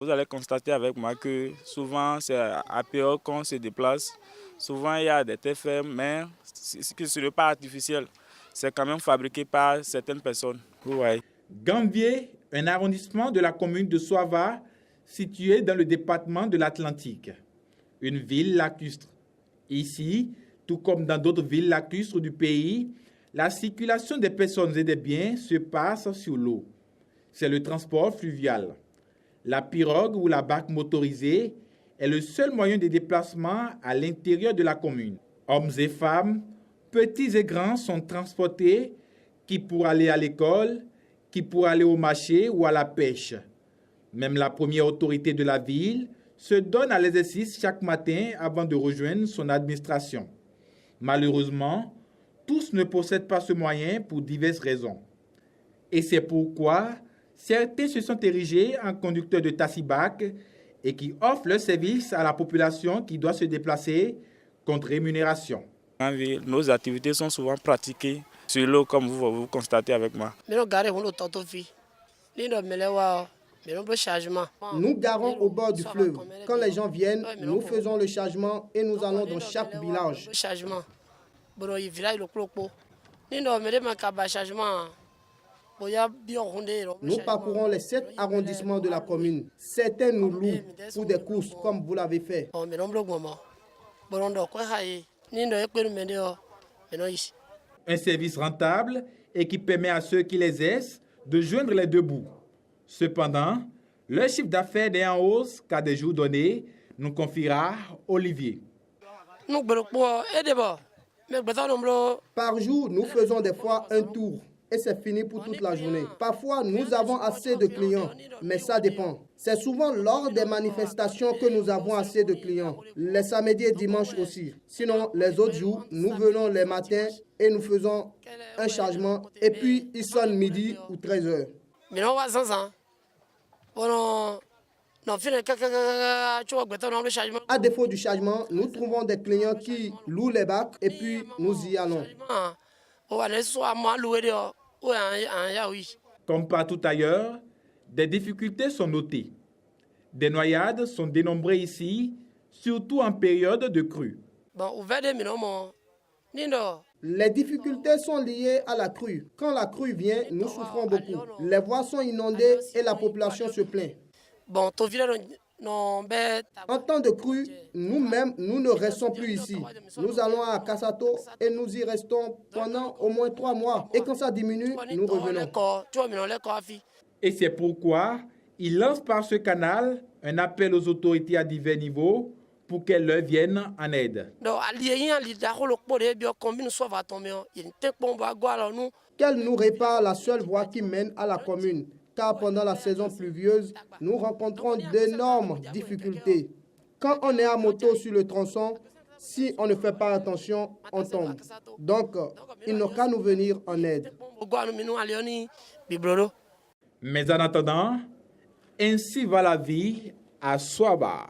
Vous allez constater avec moi que souvent c'est à période qu'on se déplace. Souvent il y a des TFM, mais ce n'est pas artificiel. C'est quand même fabriqué par certaines personnes. Ouais. Gambier, un arrondissement de la commune de Soava, situé dans le département de l'Atlantique. Une ville lacustre. Ici, tout comme dans d'autres villes lacustres du pays, la circulation des personnes et des biens se passe sur l'eau. C'est le transport fluvial. La pirogue ou la barque motorisée est le seul moyen de déplacement à l'intérieur de la commune. Hommes et femmes, petits et grands sont transportés, qui pour aller à l'école, qui pour aller au marché ou à la pêche. Même la première autorité de la ville se donne à l'exercice chaque matin avant de rejoindre son administration. Malheureusement, tous ne possèdent pas ce moyen pour diverses raisons. Et c'est pourquoi certains se sont érigés en conducteurs de taxibac et qui offrent leur service à la population qui doit se déplacer contre rémunération. En ville, nos activités sont souvent pratiquées sur l'eau, comme vous constatez avec moi. Nous garons au bord du fleuve. Quand les gens viennent, nous faisons le chargement et nous allons dans chaque village. Nous parcourons les 7 arrondissements de la commune. Certains nous louent pour des courses, comme vous l'avez fait. Un service rentable et qui permet à ceux qui l'exercent de joindre les deux bouts. Cependant, leur chiffre d'affaires est en hausse qu'à des jours donnés, nous confiera Olivier. Par jour, nous faisons des fois un tour et c'est fini pour toute la journée. Parfois, nous avons assez de clients, mais ça dépend. C'est souvent lors des manifestations que nous avons assez de clients. Les samedis et dimanches aussi. Sinon, les autres jours, nous venons les matins et nous faisons un chargement et puis il sonne midi ou 13 heures. À défaut du chargement, nous trouvons des clients qui louent les bacs et puis nous y allons. Comme partout ailleurs, des difficultés sont notées. Des noyades sont dénombrées ici, surtout en période de crue. Les difficultés sont liées à la crue. Quand la crue vient, nous souffrons beaucoup. Les voies sont inondées et la population se plaint. En temps de crue, nous-mêmes, nous ne restons plus ici. Nous allons à Kassato et nous y restons pendant au moins 3 mois. Et quand ça diminue, nous revenons. Et c'est pourquoi il lance par ce canal un appel aux autorités à divers niveaux pour qu'elles leur viennent en aide. Qu'elle nous répare la seule voie qui mène à la commune, car pendant la saison pluvieuse, nous rencontrons d'énormes difficultés. Quand on est à moto sur le tronçon, si on ne fait pas attention, on tombe. Donc, il n'a qu'à nous venir en aide. Mais en attendant, ainsi va la vie à Soaba.